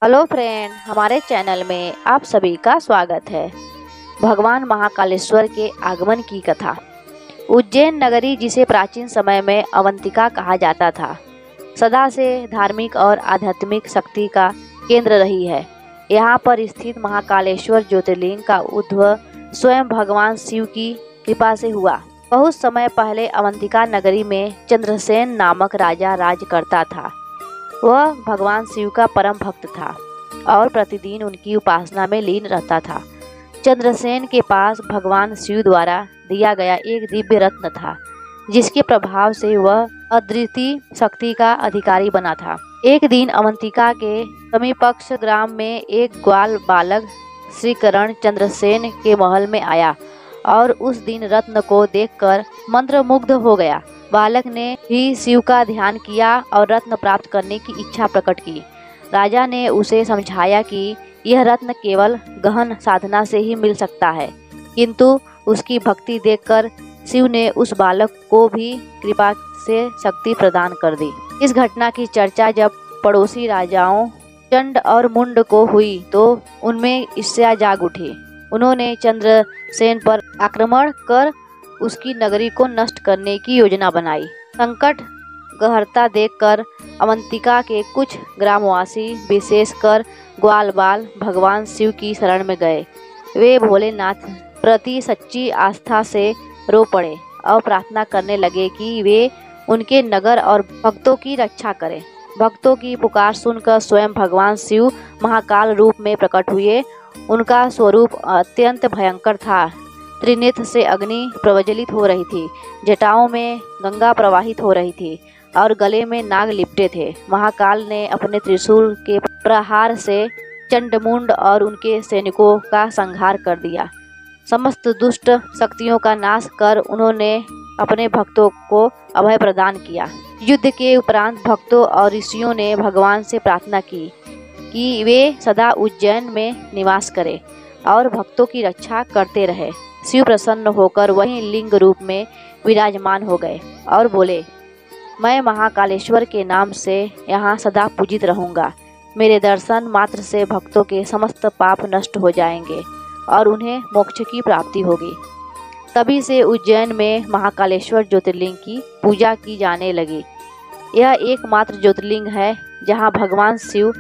Hello friend, हमारे channel में आप सभी का स्वागत है। भगवान महाकालेश्वर के आगमन की कथा। उज्जैन नगरी, जिसे प्राचीन समय में अवंतिका कहा जाता था, सदा से धार्मिक और आध्यात्मिक शक्ति का केंद्र रही है। यहाँ पर स्थित महाकालेश्वर ज्योतिर्लिंग का उद्भव स्वयं भगवान शिव की कृपा से हुआ। बहुत समय पहले अवंतिका नगरी में चंद्रसेन नामक राजा राज करता था। वह भगवान शिव का परम भक्त था और प्रतिदिन उनकी उपासना में लीन रहता था। चंद्रसेन के पास भगवान शिव द्वारा दिया गया एक दिव्य रत्न था, जिसके प्रभाव से वह अद्वितीय शक्ति का अधिकारी बना था। एक दिन अवंतिका के समीपस्थ ग्राम में एक ग्वाल बालक श्रीकरण चंद्रसेन के महल में आया और उस दिन रत्न को देखकर मंत्रमुग्ध हो गया। बालक ने ही शिव का ध्यान किया और रत्न प्राप्त करने की इच्छा प्रकट की। राजा ने उसे समझाया कि यह रत्न केवल गहन साधना से ही मिल सकता है, किंतु उसकी भक्ति देखकर शिव ने उस बालक को भी कृपा से शक्ति प्रदान कर दी। इस घटना की चर्चा जब पड़ोसी राजाओं चंड और मुंड को हुई तो उनमें ईर्ष्या जाग उठी। उन्होंने चंद्रसेन पर आक्रमण कर उसकी नगरी को नष्ट करने की योजना बनाई। संकट गहरता देखकर अवंतिका के कुछ ग्रामवासी, विशेषकर ग्वालबाल, भगवान शिव की शरण में गए। वे भोलेनाथ प्रति सच्ची आस्था से रो पड़े और प्रार्थना करने लगे कि वे उनके नगर और भक्तों की रक्षा करें। भक्तों की पुकार सुनकर स्वयं भगवान शिव महाकाल रूप में प्रकट हुए। उनका स्वरूप अत्यंत भयंकर था। त्रिनेत्र से अग्नि प्रज्वलित हो रही थी, जटाओं में गंगा प्रवाहित हो रही थी और गले में नाग लिपटे थे। महाकाल ने अपने त्रिशूल के प्रहार से चंडमुंड और उनके सैनिकों का संहार कर दिया। समस्त दुष्ट शक्तियों का नाश कर उन्होंने अपने भक्तों को अभय प्रदान किया। युद्ध के उपरांत भक्तों और ऋषियों ने भगवान से प्रार्थना की कि वे सदा उज्जैन में निवास करें और भक्तों की रक्षा करते रहे। शिव प्रसन्न होकर वहीं लिंग रूप में विराजमान हो गए और बोले, मैं महाकालेश्वर के नाम से यहाँ सदा पूजित रहूँगा। मेरे दर्शन मात्र से भक्तों के समस्त पाप नष्ट हो जाएंगे और उन्हें मोक्ष की प्राप्ति होगी। तभी से उज्जैन में महाकालेश्वर ज्योतिर्लिंग की पूजा की जाने लगी। यह एकमात्र ज्योतिर्लिंग है जहाँ भगवान शिव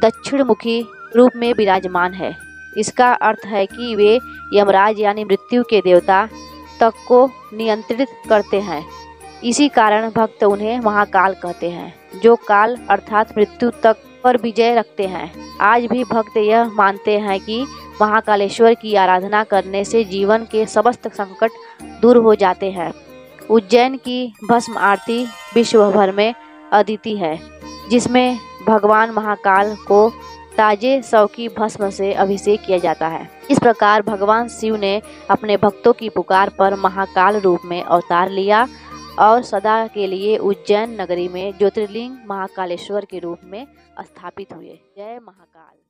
दक्षिणमुखी रूप में विराजमान है। इसका अर्थ है कि वे यमराज यानी मृत्यु के देवता तक को नियंत्रित करते हैं। इसी कारण भक्त उन्हें महाकाल कहते हैं, जो काल अर्थात मृत्यु तक पर विजय रखते हैं। आज भी भक्त यह मानते हैं कि महाकालेश्वर की आराधना करने से जीवन के समस्त संकट दूर हो जाते हैं। उज्जैन की भस्म आरती विश्व भर में अद्वितीय है, जिसमें भगवान महाकाल को ताजे शव की भस्म से अभिषेक किया जाता है। इस प्रकार भगवान शिव ने अपने भक्तों की पुकार पर महाकाल रूप में अवतार लिया और सदा के लिए उज्जैन नगरी में ज्योतिर्लिंग महाकालेश्वर के रूप में स्थापित हुए। जय महाकाल।